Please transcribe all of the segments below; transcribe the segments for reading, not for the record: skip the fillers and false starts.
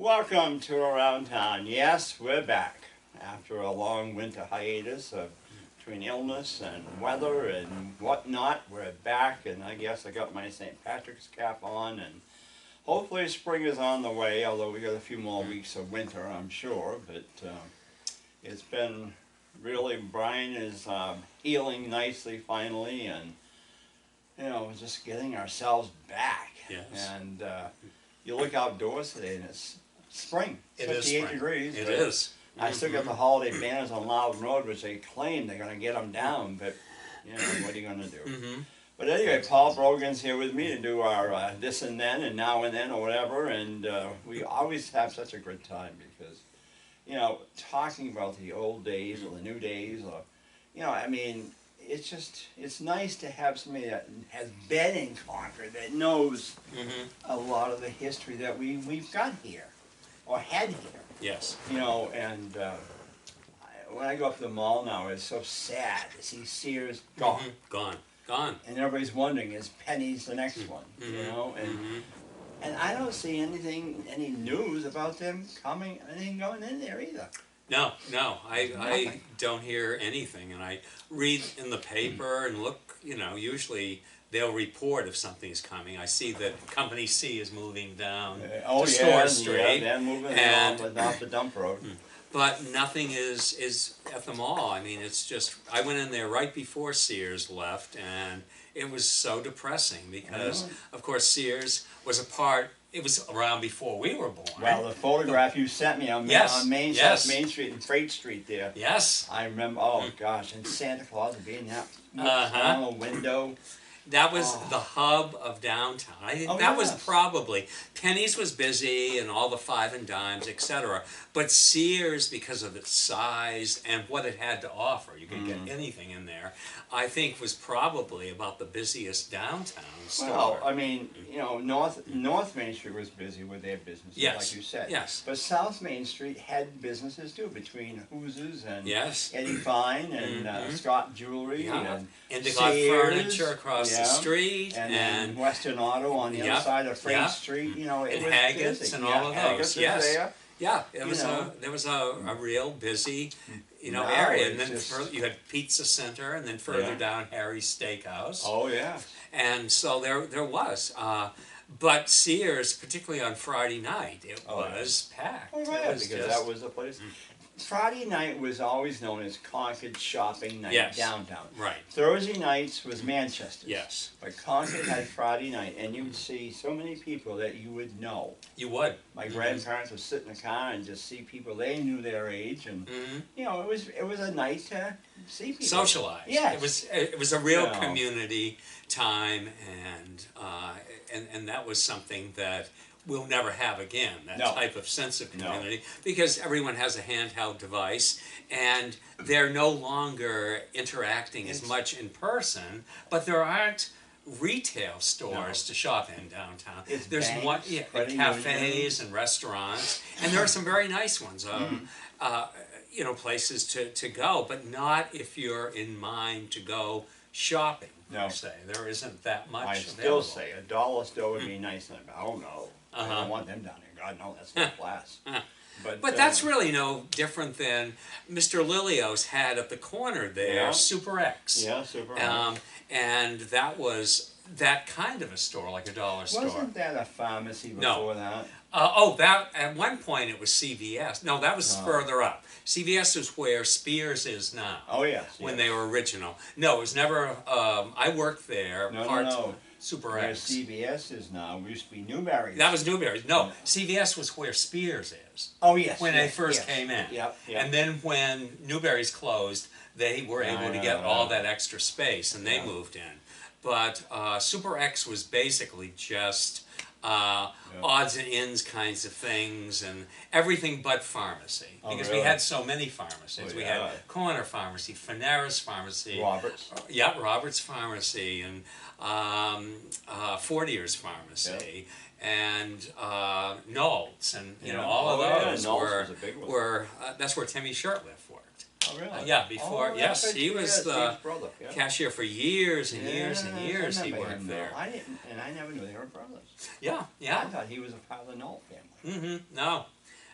Welcome to Around Town. Yes, we're back. After a long winter hiatus between illness and weather and whatnot, we're back, and I guess I got my St. Patrick's cap on, and hopefully spring is on the way, although we got a few more weeks of winter, I'm sure, but it's been really, Brian is healing nicely finally, and you know, just getting ourselves back. Yes. And you look outdoors today and it's spring. It 58 is spring. degrees. It is. I still got the holiday banners on Loudon Road, which they claim they're going to get them down, but you know, what are you going to do? But anyway, Paul Brogan's here with me to do our this and then and now and then or whatever, and we always have such a good time because, you know, talking about the old days or the new days or, you know, I mean, it's just, it's nice to have somebody that has been in Concord that knows a lot of the history that we've got here or had here. Yes. You know, and when I go up to the mall now, it's so sad to see Sears gone. Gone. And everybody's wondering, is Penny's the next one? You know, and I don't see any news about them coming, anything going in there either. No, I don't hear anything, and I read in the paper and look, you know, usually they'll report if something's coming. I see that Company C is moving down to Store Street. Yeah, they're moving off the dump road. But nothing is at the mall. I mean, it's just, I went in there right before Sears left, and it was so depressing because, of course, Sears was it was around before we were born. Well, the photograph you sent me on Main Street and Freight Street there. Yes. I remember, oh gosh, and Santa Claus being that on the window. That was the hub of downtown. I think that was probably, Penny's was busy and all the five and dimes, etc. But Sears, because of its size and what it had to offer, you could get anything in there, I think was probably about the busiest downtown store. Well, I mean, you know, North Main Street was busy with their businesses, like you said. Yes. But South Main Street had businesses too, between Hoos's and Eddie Fine and Scott Jewelry and Endicott Furniture across the street, and Western Auto on the other side of Freight Street. You know, it was Haggett's busy. and all of those. Yes. There. There was a real busy, area, and then you had Pizza Center, and then further down Harry's Steakhouse. Oh yeah. And so there was, but Sears, particularly on Friday night, it was packed. Oh yeah, because that was the place. Friday night was always known as Concord Shopping Night downtown. Right. Thursday nights was Manchester's. Yes. But Concord had Friday night, and you'd see so many people that you would know. You would. My grandparents would sit in the car and just see people they knew their age, and you know, it was a night to see people. Socialize. Yes. It was a real community time, and that was something that we'll never have again, that type of sense of community, because everyone has a handheld device, and they're no longer interacting as much in person, but there aren't retail stores to shop in downtown. There's cafes and restaurants, and there are some very nice ones, places to go, but not if you're in mind to go shopping, There isn't that much I still say a dollar store would be nice, and oh no. I don't want them down here. God, no, that's not class. But that's really no different than Mr. Lilio's had at the corner there, Super X. Yeah, Super X. And that was that kind of a store, like a dollar store. Wasn't that a pharmacy before that? That at one point it was CVS. No, that was further up. CVS is where Spears is now. Oh, yes. When they were original. No, it was never, I worked there. No. Super X. Where CVS is now, it used to be Newberry's. That was Newberry's. No, CVS was where Spears is. Oh, yes. When they first came in. Yep. And then when Newberry's closed, they were able to get all that extra space, and they moved in. But Super X was basically just odds and ends kinds of things, and everything but pharmacy. Because we had so many pharmacies. We had Corner Pharmacy, Fanera's Pharmacy. Roberts. Roberts Pharmacy, and Fortier's Pharmacy, and Knowles, and all of those Knowles was a big one. that's where Timmy Shirtliff worked. Oh, really? Yeah, before, Oh, yes, that's he right, was Steve's the brother. Yeah. cashier for years and years and Yeah, years I he remember worked him, there. though. I didn't, and I never knew they were brothers. Yeah, I yeah. thought he was a part of the Knoll family. Mm-hmm. No.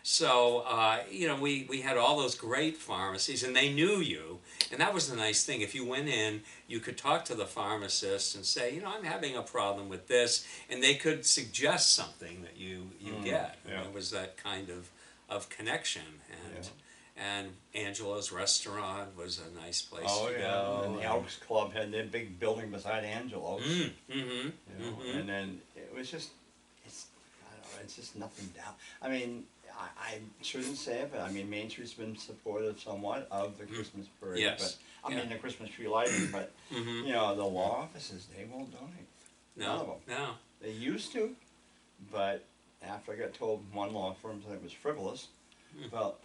So, you know, we had all those great pharmacies, and they knew you. And that was the nice thing. If you went in, you could talk to the pharmacist and say, you know, I'm having a problem with this. And they could suggest something that you get. Yeah. And it was that kind of connection. And Angela's restaurant was a nice place to go. And the Elks Club had their big building beside Angelo's. And then it was just, I don't know, it's just nothing down. I mean, I shouldn't say it, but I mean, Main Street's been supportive somewhat of the Christmas parade. Yes. But, I mean, the Christmas tree lighting, but, you know, the law offices, they won't donate. None of them. No. They used to, but after I got told one law firm that it was frivolous, well,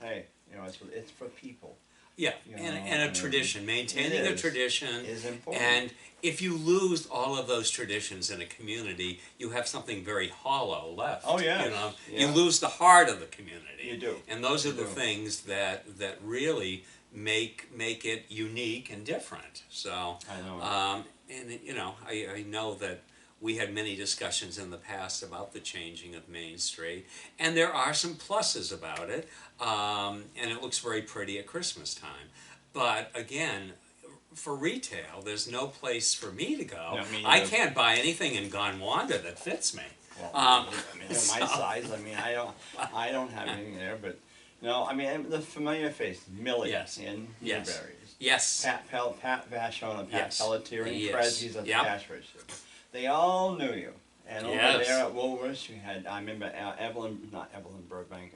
hey, you know, it's for people. Yeah, and a tradition, maintaining a tradition is important. And if you lose all of those traditions in a community, you have something very hollow left. Oh, yeah. You know, you lose the heart of the community. You do. And those are the things that really make it unique and different. So I know. And you know, I know that we had many discussions in the past about the changing of Main Street, and there are some pluses about it, and it looks very pretty at Christmas time. But again, for retail, there's no place for me to go. No, me I neither. can't buy anything in Gondwanda that fits me. Well, I mean, my size. I mean, I don't have anything there, but no. I mean, the familiar face, Millie in Newberry's. Yes. Pat Vachon and Pat Pelletier and Yes. Prezzi's at the cash register. They all knew you. And over there at Woolworths, you had, I remember not Evelyn Burbank,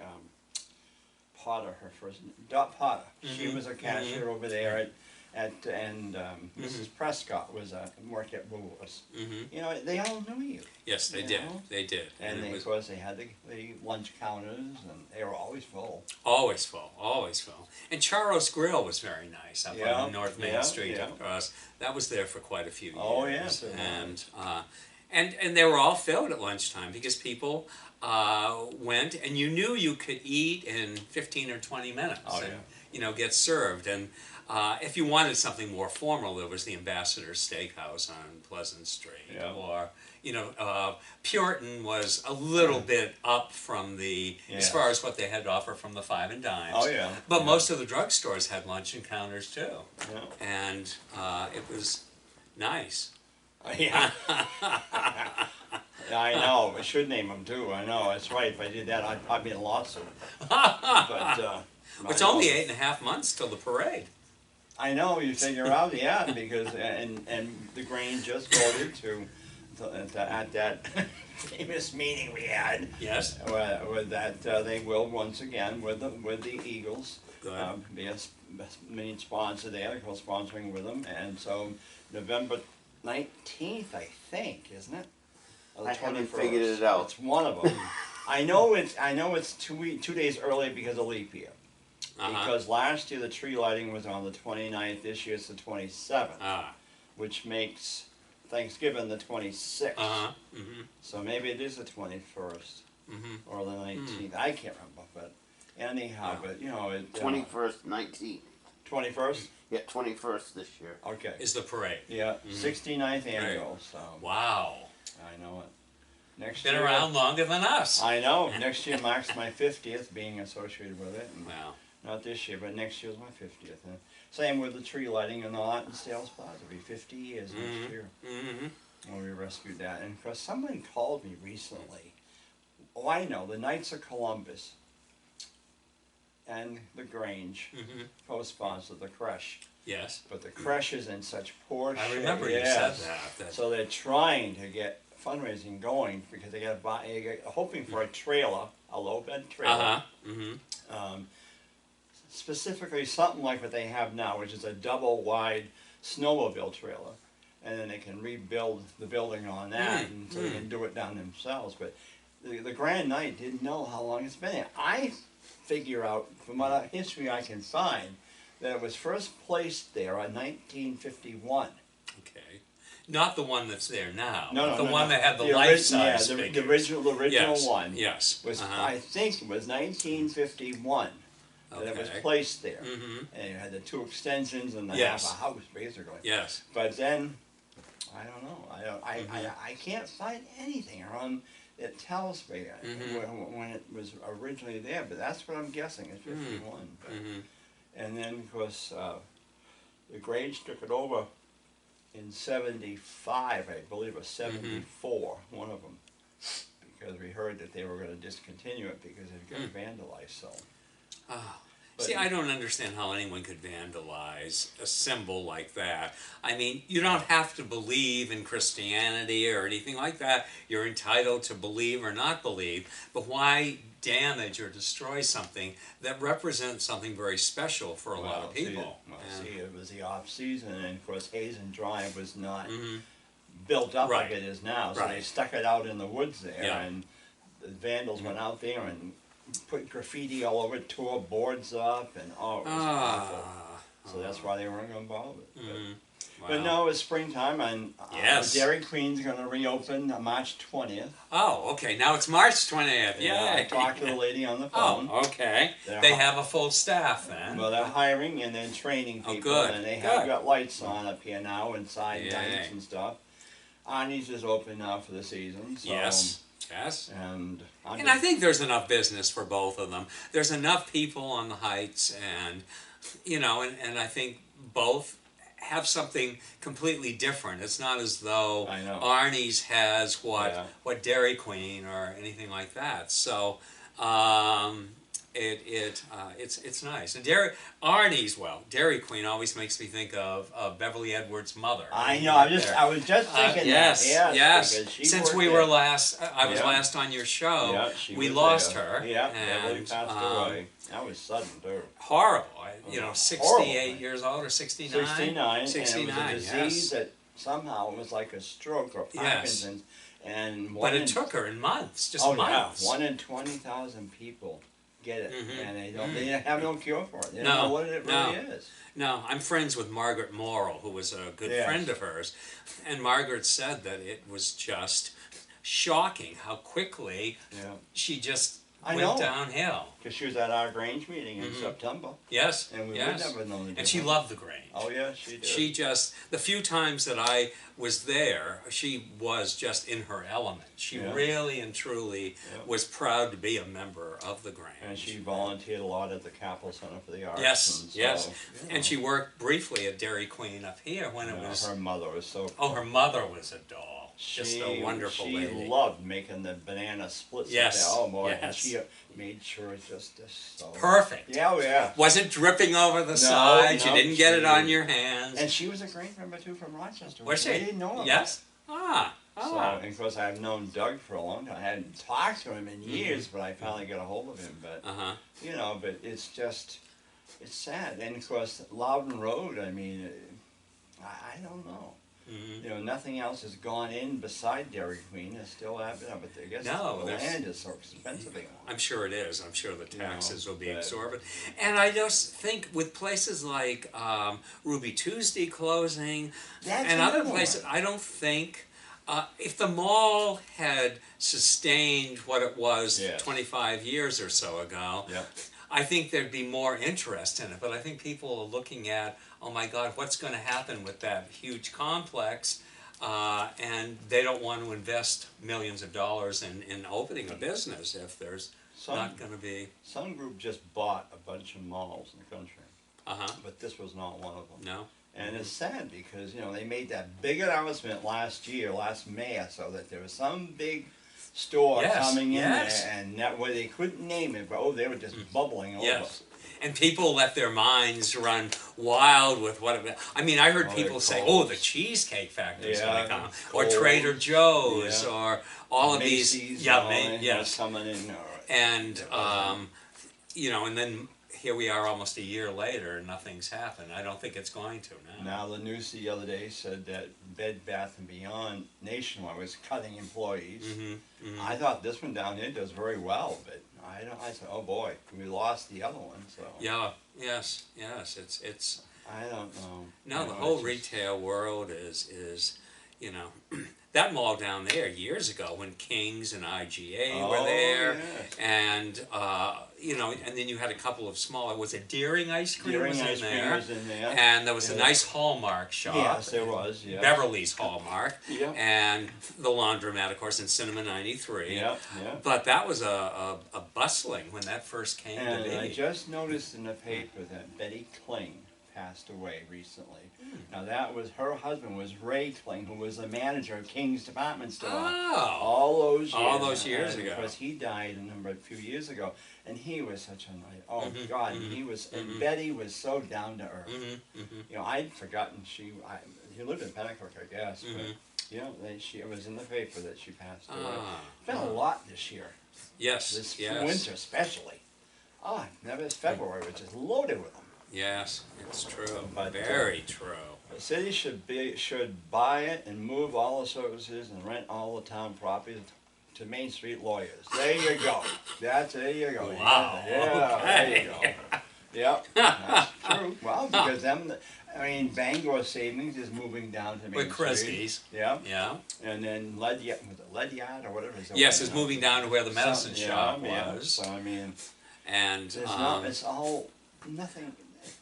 Potter, her first, Dot Potter. She was a cashier over there and Mrs. Prescott was worked at Woolworths. You know, they all knew you. Yes, they did. know? They did. And it of was course, they had the lunch counters, and they were always full. always full, always full. And Charo's Grill was very nice up on North Main Street across. That was there for quite a few years. Oh, yes, it and they were all filled at lunchtime because people went, and you knew you could eat in 15 or 20 minutes and you know, get served. And if you wanted something more formal, there was the Ambassador Steakhouse on Pleasant Street, or you know, Puritan was a little bit up from the as far as what they had to offer from the Five and Dimes. Oh, yeah. But most of the drugstores had lunch encounters too, and it was nice. Yeah. I know. I should name them too. I know. That's right. If I did that, I'd probably be in a lawsuit. But It's only 8.5 months till the parade. I know. You figure out, because and the Grange just voted to at that famous meeting we had. Yes. With that they will once again with the Eagles be a main sponsor there, co-sponsoring with them, and so November 19th, I think, isn't it? Or the I haven't 21st. figured it out. It's one of them. I know it's 2 days early because of leap year. Because last year the tree lighting was on the 29th. This year it's the 27th, which makes Thanksgiving the 26th. So maybe it is the 21st or the 19th. I can't remember, but anyhow, but you know, 21st, 19th. 21st. Yeah, 21st this year. Okay. Is the parade? Yeah, 69th annual. So. Wow. I know it. Next Been year, around longer than us. I know. Next year marks my 50th being associated with it. And Wow. not this year, but next year's my 50th. And same with the tree lighting and all that in Sales Plaza. It'll be 50 years next year when we rescued that. And of course, someone called me recently. Oh, I know. The Knights of Columbus and the Grange co-sponsor the creche. Yes. But the creche is in such poor shape. I remember you said that. So they're trying to get fundraising going because they got to buy, hoping for a trailer, a low bed trailer. Specifically something like what they have now, which is a double wide snowmobile trailer. And then they can rebuild the building on that, and so they can do it down themselves. But the Grand Knight didn't know how long it's been there. I figure out, from what history I can find, that it was first placed there in 1951. Okay. Not the one that's there now. No, the one that had the the life-size the figures. original yes. one. Yes. Was I think it was 1951. that was Okay. placed there. Mm-hmm. And you had the 2 extensions and the Yes. half a house, basically. Yes. But then, I don't know. I Mm-hmm. can't find anything around that tells me Mm-hmm. when it was originally there. But that's what I'm guessing. It's 51. But, Mm-hmm. and then, of course, the Grange took it over in 75, I believe, or 74, one of them. Because we heard that they were going to discontinue it because it got vandalized, so. Oh. But- See, I don't understand how anyone could vandalize a symbol like that. I mean, you don't have to believe in Christianity or anything like that. You're entitled to believe or not believe. But why damage or destroy something that represents something very special for a lot of people? See, it was the off-season, and of course Hazen Drive was not Mm-hmm. built up Right. like it is now, so they Right. stuck it out in the woods there, Yeah. and the vandals went out there and put graffiti all over it, tore boards up, and it was awful. So that's why they weren't going to bother it. But Wow. no, it was springtime, and Yes. Dairy Queen's going to reopen on March 20th. Oh, okay. Now it's March 20th. Yeah. I talked to the lady on the phone. Oh, okay. They're They hi- have a full staff then. Well, they're hiring and then training people, good, and they have good. got lights on up here now and side Yay. lights and stuff. Arnie's is open now for the season, so Yes. Yes. and And I think there's enough business for both of them. There's enough people on the heights, and and I think both have something completely different. It's not as though I know. Arnie's has Yeah. what Dairy Queen or anything like that. So it's nice. And Dairy Queen always makes me think of Beverly Edwards' mother. I know. There. I was just thinking Yes, that. yes. Because she Since worked we there. were last, I was Yeah. last on your show. Yeah, she We was lost there. her. Yeah, and, Beverly passed away. That was sudden too. Horrible. Horrible. 68 years old or 69. 69, 69. and it was a disease that somehow was like a stroke or Yes. Parkinson's, and But it took her in months, just oh months. yeah, 1 in 20,000 people get it, Mhm, and they have no cure for it. They No, don't know what it no. really is. No, I'm friends with Margaret Morrill, who was a good Yes. friend of hers, and Margaret said that it was just shocking how quickly Yeah, she just I went know. downhill. because she was at our Grange meeting in September, Yes, and we yes. would never know the difference. And she loved the Grange. Oh yeah, she did. She just, the few times that I was there, she was just in her element. She Yeah. really and truly Yeah. was proud to be a member of the Grange. and she volunteered a lot at the Capitol Center for the Arts. Yes, and so, yes. you And know, she worked briefly at Dairy Queen up here when it was, her mother was so. oh, her mother was a doll. Just She, a wonderful she lady. loved making the banana splits. Yes, Up there. Oh boy, and yes. she made sure it's just so Perfect. Yeah, oh, yeah. Wasn't dripping over the sides. no, You didn't get it she- on your hands. And she was a great member too from Rochester. Was I she? didn't know about. Yes. Ah. So, Ah. and of course, I've known Doug for a long time. I hadn't talked to him in years, but I finally got a hold of him. But Uh-huh. but it's just, it's sad. And of course, Loudon Road. I mean, I don't know. Mhm. Nothing else has gone in beside Dairy Queen. It's still happening, but I guess No, the there's- land is so expensive. I'm sure it is. I'm sure the taxes will be but- exorbitant. And I just think with places like Ruby Tuesday closing That's and other another places, one. I don't think if the mall had sustained what it was Yes. 25 years or so ago, Yeah. I think there'd be more interest in it. But I think people are looking at, oh my God, what's going to happen with that huge complex? And they don't want to invest millions of dollars in opening a business if there's not going to be. Some group just bought a bunch of malls in the country, Uh-huh. but this was not one of them. No? And it's sad because, they made that big announcement last May, so that there was some big store Yes, coming in yes. there, and that way they couldn't name it, but they were just bubbling over. Yes. And people let their minds run wild with what it, I mean, I heard Oh, people they're say, Kohl's. oh, the Cheesecake Factory's going Yeah, to come. Or Kohl's. Trader Joe's, Yeah. or all of Macy's, these. Yeah, and yes. coming in. And, and then here we are almost a year later and nothing's happened. I don't think it's going to now. Now the news the other day said that Bed Bath & Beyond nationwide was cutting employees. I thought this one down here does very well, but I said, oh boy, we lost the other one. So Yeah, yes, it's I don't know. no, the You know, whole it's just- retail world is you know, that mall down there years ago when Kings and IGA were Oh, there, yes. and you know, and then you had a couple of smaller. Was it Deering Ice Cream Deering was ice in cream there? was in there. And there was a Yeah. nice Hallmark shop. Yes, there was. Yeah. Beverly's Hallmark. Yeah. And the laundromat, of course, in Cinema 93. Yeah, yeah. But that was a bustling when that first came to And be. I just noticed in the paper that Betty Kling passed away recently. Now that was, her husband was Ray Kling, who was the manager of King's department store Oh. all those years. All those years ago. Because he died a few years ago, and he was such a nice. Oh Mhm, God, mhm, he was. And mhm. Betty was so down to earth. Mm-hmm, You know, I'd forgotten she lived in Pennacook, I guess. Mhm. But you know, it was in the paper that she passed away. Ah. It's been a lot this year. Yes, This yes. winter especially. Oh, never February was just loaded with them. Yes, it's true. But, Very true. The city should buy it and move all the services and rent all the town properties to Main Street lawyers. There you go. There you go. Wow, Yeah, okay. there you go. Yep, that's true. Well, because Bangor Savings is moving down to Main With Street. Kresge's. Yeah. Yeah. And then Ledyard or whatever. Yes, it's moving down to where the medicine shop yeah. was. So I mean, And it's all nothing.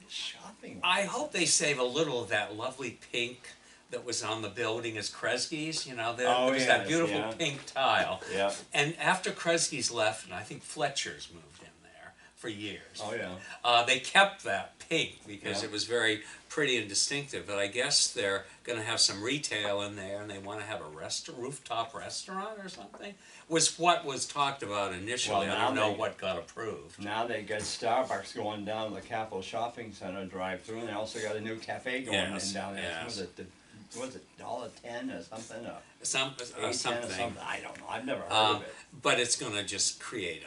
Shopping. I hope they save a little of that lovely pink that was on the building as Kresge's. You know, there was that yes, beautiful yeah. pink tile. Yeah. And after Kresge's left, and I think Fletcher's moved in there for years. Oh yeah. They kept that pink because Yeah. it was very pretty and distinctive. But I guess they're going to have some retail in there, and they want to have a rooftop restaurant or something. Was what was talked about initially. Well, I don't now know they- what got approved. Now they got Starbucks going down the Capitol Shopping Center drive-through, and they also got a new cafe going Yes, in down there. yes. Was it $1.10 or something? Or Something. $8.10 or something? I don't know. I've never heard of it. But it's going to just create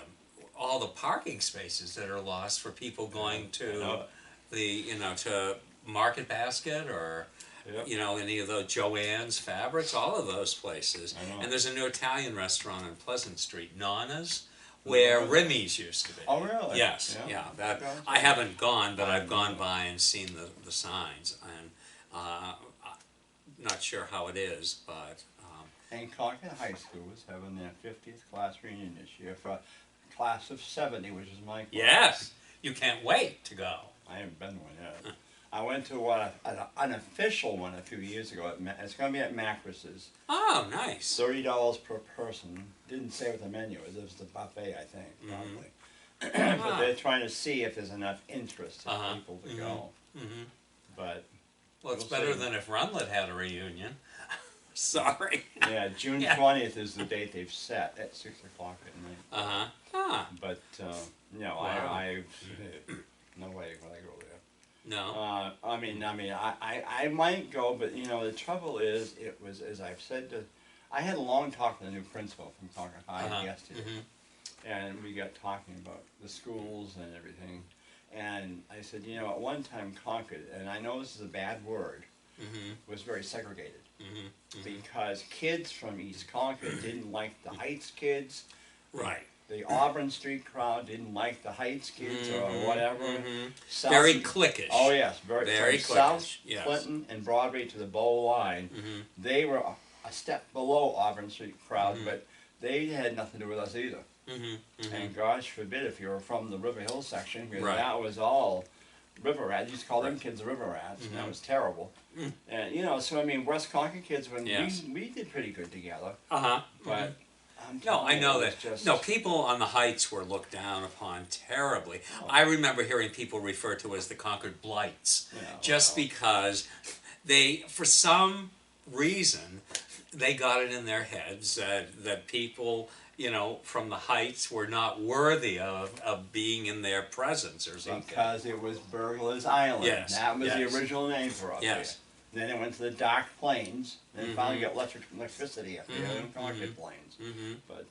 all the parking spaces that are lost for people going I to know it. to Market Basket or Yep. any of those Joann's Fabrics, all of those places. I know. And there's a new Italian restaurant on Pleasant Street, Nana's, where Remy's used to be. Oh, really? Yes, yeah. That Okay. I haven't gone, but I've gone by and seen the signs, and not sure how it is, but And Concord High School is having their 50th class reunion this year for a class of 70, which is my class. yes, you can't wait to go. I haven't been to one yet. I went to an unofficial one a few years ago. It's going to be at Macris's. Oh, nice. $30 per person. Didn't say what the menu is. It was the buffet, I think, probably. But Ah. they're trying to see if there's enough interest in Uh-huh. people to go. Mm-hmm. But Well, it's We'll better see. than if Runlet had a reunion. Sorry. yeah, June Yeah. 20th is the date they've set at 6 o'clock at night. Uh-huh. Ah, But no, Wow. I no way would I go there. no. I might go, but the trouble is, it was, as I've said I had a long talk with the new principal from Concord High Uh-huh. yesterday, Mhm. and we got talking about the schools and everything, and I said, at one time Concord, and I know this is a bad word, Mm-hmm. was very segregated, Mm-hmm. because kids from East Concord didn't like the Heights kids, Right. the Auburn Street crowd didn't like the Heights kids or Mhm, whatever. mhm. South- Very cliquish. Oh yes, Very from South cliquish, yes. Clinton and Broadway to the Bow line. Mm-hmm. They were a step below Auburn Street crowd, Mhm. but they had nothing to do with us either. Mm-hmm. Mm-hmm. And gosh forbid if you were from the River Hill section, because Right. that was all river rats. You used to call them Right. kids river rats, and that Mhm. was terrible. Mm. And so West Concord kids, when Yes. we did pretty good together, Uh-huh. but. I'm No, I telling know you, that. it was just- No, people on the Heights were looked down upon terribly. Oh. I remember hearing people referred to as the Concord Blights, Yeah, just well. because they, for some reason, they got it in their heads that people, from the Heights were not worthy of being in their presence or something. Because it was Burglar's Island. Yes, That was yes. the original name for up Yes. there. Then it went to the Dark Plains, and Mhm. finally got electricity up there in Mhm, Concord Plains. Mm-hmm. But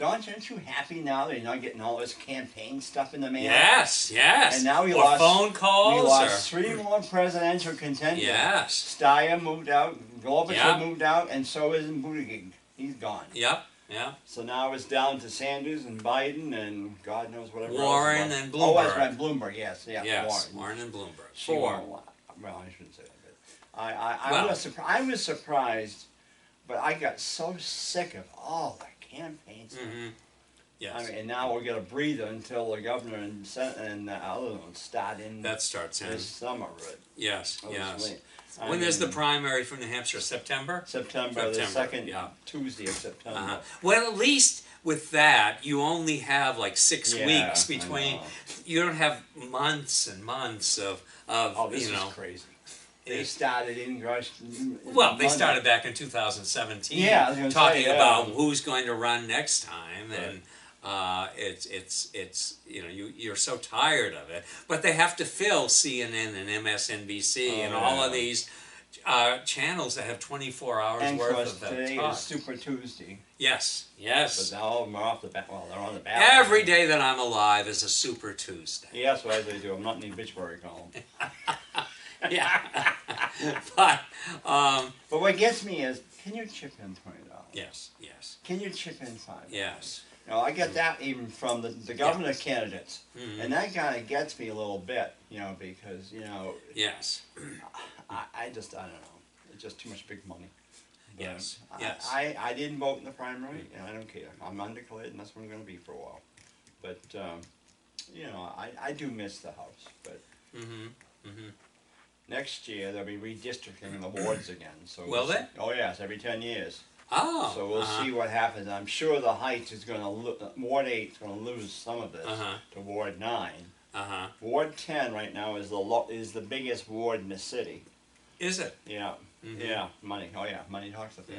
aren't you happy now that you're not getting all this campaign stuff in the mail? Yes, yes. And now we or lost phone calls. We lost 3 more presidential contenders. Yes. Steyer moved out, Gorbachev Yeah. moved out, and so is Buttigieg. He's gone. Yep. Yeah. So now it's down to Sanders and Biden and God knows whatever Warren else. and Oh, that's Bloomberg. right, Bloomberg, yes, yeah, yes. Warren. Warren and Bloomberg. She 4. won't allow- Well, I shouldn't say that, I was surprised, but I got so sick of all the campaign stuff. Yes. I mean, and now we'll get a breather until the governor and Senate and the other ones start in That starts in. this summer. Yes, yes. Obviously. When is the primary for New Hampshire? September? September, the second yeah. Tuesday of September. Well, at least with that, you only have like 6 Yeah, weeks I between. know. You don't have months and months of Oh, this you know. is crazy. They started in Rush. Well, they started back in 2017. Yeah, I was gonna talking say, yeah. about who's going to run next time, Right. and it's you know you're so tired of it. But they have to fill CNN and MSNBC and all of these channels that have 24 hours And of worth course, of that today talk. is Super Tuesday. Yes, But yes. now all of them are off the bat. Well, they're on the ballot. Every day that I'm alive is a Super Tuesday. Yeah, that's what they do. I'm not in the obituary column. Yeah. But But what gets me is, can you chip in $20? yes, yes, Can you chip in $5? yes. You know, I get that even from the governor candidates, Mhm. and that kind of gets me a little bit, you know, because Yes. I don't know, it's just too much big money. But Yes, yes. I didn't vote in the primary, and I don't care. I'm undeclared, and that's what I'm going to be for a while. But I do miss the House. But next year they'll be redistricting the wards again. So Will they? Oh yes, every 10 years. Oh. So we'll see what happens. I'm sure the Heights is going to Ward 8 is going to lose some of this to Ward 9. Ward 10 right now is the biggest ward in the city. Is it? Yeah, yeah, money. Oh yeah, money talks up there.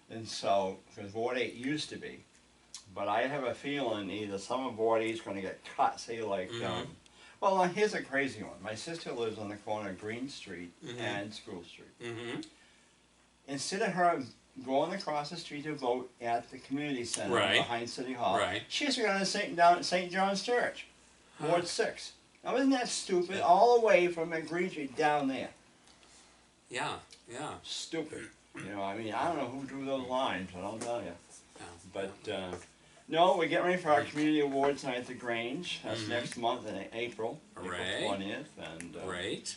And so, because Ward 8 used to be, but I have a feeling either some of Ward 8 is going to get cut. Say like, well, here's a crazy one. My sister lives on the corner of Green Street and School Street. Instead of her going across the street to vote at the community center behind City Hall, she's going to St. John's Church, Ward 6. Now isn't that stupid? All the way from Green Street down there. Yeah, yeah. Stupid. You know, I mean, I don't know who drew those lines, but I'll tell you. Yeah. But, no, we're getting ready for our community awards night at the Grange. That's next month in April, April 20th. And Great.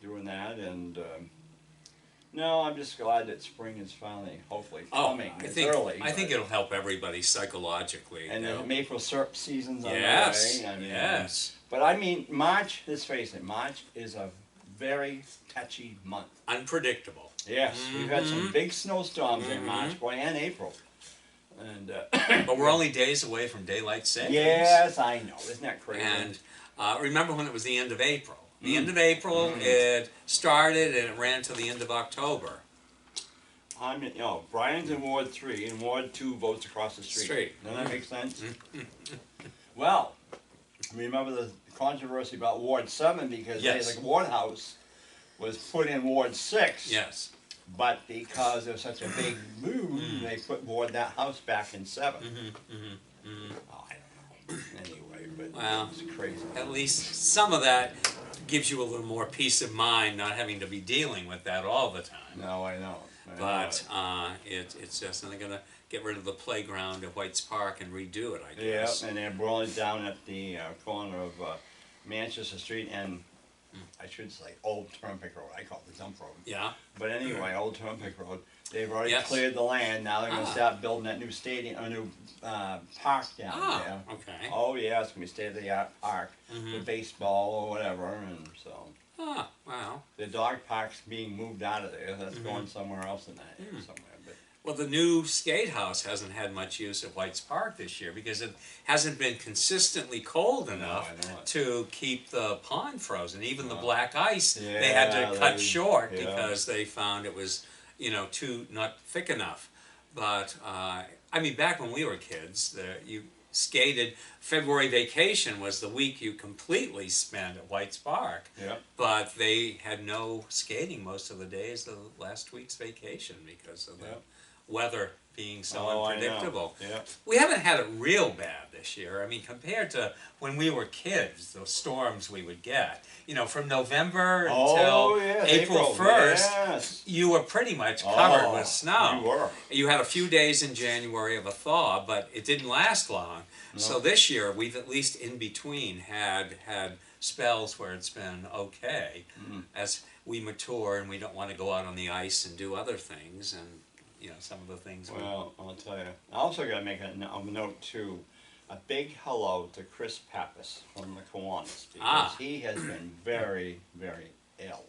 doing that, and no, I'm just glad that spring is finally, hopefully, coming. It's early. I think it'll help everybody psychologically. And the maple syrup season's on yes, the way. I mean, yes. But I mean, March, let's face it, March is a very touchy month. Unpredictable. Yes, we've had some big snowstorms in March, boy, and April. And but we're only days away from daylight savings. yes, I know. Isn't that crazy? And remember when it was the end of April? The end of April, it started and it ran to the end of October. Brian's in Ward 3, and Ward 2 votes across the street. Doesn't that make sense? Well, remember the controversy about Ward 7 because the Ward House was put in Ward 6. Yes. But because there was such a big move, they put that house back in 7. Oh, I don't know. Anyway, but it's crazy. At least some of that gives you a little more peace of mind, not having to be dealing with that all the time. No, I know. But it's just, and they're going to get rid of the playground at White's Park and redo it, I guess. Yeah, and they're rolling down at the corner of Manchester Street and, I should say, Old Turnpike Road. I call it the dump road. Yeah. But anyway, Old Turnpike Road. They've already cleared the land. Now they're going to start building that new stadium, a new park down there. Okay. Oh yeah, it's going to be a state-of-the-art park for baseball or whatever, and so. Oh, wow. The dog park's being moved out of there. That's going somewhere else in that area somewhere. But well, the new skate house hasn't had much use at White's Park this year because it hasn't been consistently cold enough to keep the pond frozen. Even the black ice, they had to cut short because they found it was, not thick enough. But, I mean, back when we were kids, you skated. February vacation was the week you completely spent at White's Park. Yeah. But they had no skating most of the days of last week's vacation because of the weather being so unpredictable. Yeah. We haven't had it real bad this year. I mean, compared to when we were kids, those storms we would get. From November until April 1st, you were pretty much covered with snow. You were. You had a few days in January of a thaw, but it didn't last long. No. So this year, we've at least in between had spells where it's been okay. we mature and we don't want to go out on the ice and do other things, and you know, some of the things. Well, I'll tell you. I also got to make a note too. A big hello to Chris Pappas from the Kiwanis, because he has been very, very ill.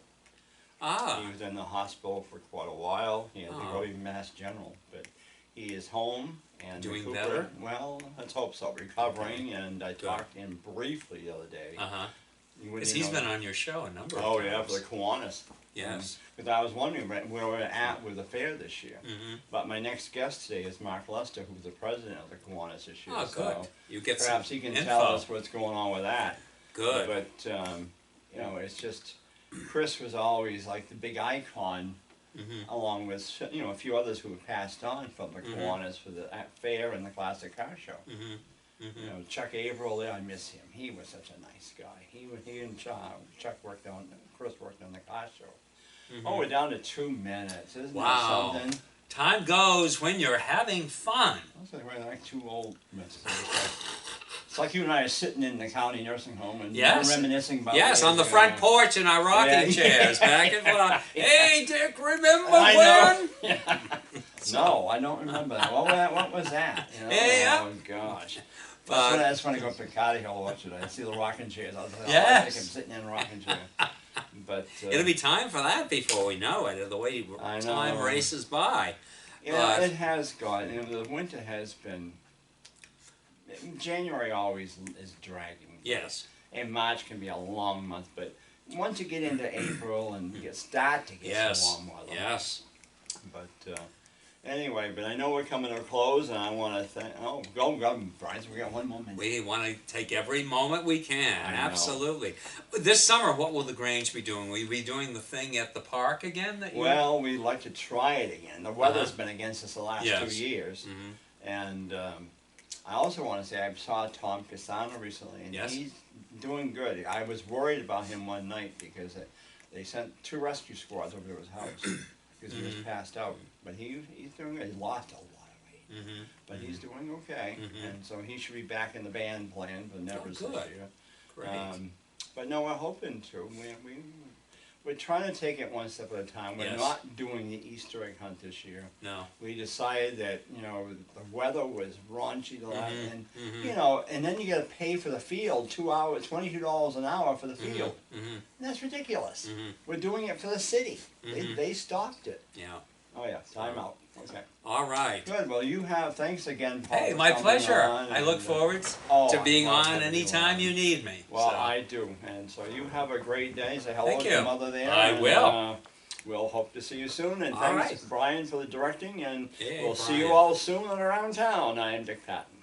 He was in the hospital for quite a while. He had to go to Mass General, but he is home and doing better. Well, let's hope so. Recovering, and I talked to him briefly the other day. Because he's been on your show a number of times. Oh yeah, for the Kiwanis. Yes. Because I was wondering where we're at with the fair this year. But my next guest today is Mark Lester, who's the president of the Kiwanis this year. Oh, good. So you get perhaps he can tell us what's going on with that. Good. But you know, it's just Chris was always like the big icon, along with a few others who have passed on from the Kiwanis for the fair and the classic car show. You know, Chuck Averill there, I miss him. He was such a nice guy. He and Chuck worked on, Chris worked on the car show. Oh, we're down to 2 minutes. Isn't that something? Time goes when you're having fun. Looks like we're like 2 old minutes. It's like you and I are sitting in the county nursing home and reminiscing about. Yes, on the front porch in our rocking chairs back and forth. Hey, Dick, remember I when? know. No, I don't remember that. What was that? You know? Yeah. Oh gosh. That's when I go up to Carter Hill, watch it. I see the rocking chairs. I think I'm sitting in a rocking chair. But it'll be time for that before we know it. The way time races by. Yeah, it has gone. You know, the winter has been. January always is dragging. Yes. And March can be a long month, but once you get into April and you start to get some warm weather. Yes. But anyway, but I know we're coming to a close, and I want to thank. Oh, go, Brian. We got 1 more minute. We want to take every moment we can. Absolutely. This summer, what will the Grange be doing? Will you be doing the thing at the park again? Well, we'd like to try it again. The weather's been against us the last 2 years, and I also want to say I saw Tom Pisano recently, and he's doing good. I was worried about him one night because they sent 2 rescue squads over to his house because he was passed out. But he's doing good. He lost a lot of weight, but he's doing okay, and so he should be back in the band playing for Nevers this year. Great. But no, we're hoping to. We're trying to take it one step at a time. We're not doing the Easter egg hunt this year. No. We decided that, you know, the weather was raunchy the last, and Mm-hmm. you know, and then you got to pay for the field, 2 hours, $22 an hour for the field. And that's ridiculous. We're doing it for the city. They stopped it. Yeah. Oh yeah, time out. Okay. All right. Good. Well, thanks again, Paul. Hey, my pleasure. I look forward to being on anytime you need me. Well, I do. And so you have a great day. Say hello to your mother there. I will. We'll hope to see you soon. And thanks, Brian, for the directing. And we'll see Brian. you all soon and around town. I am Dick Patton.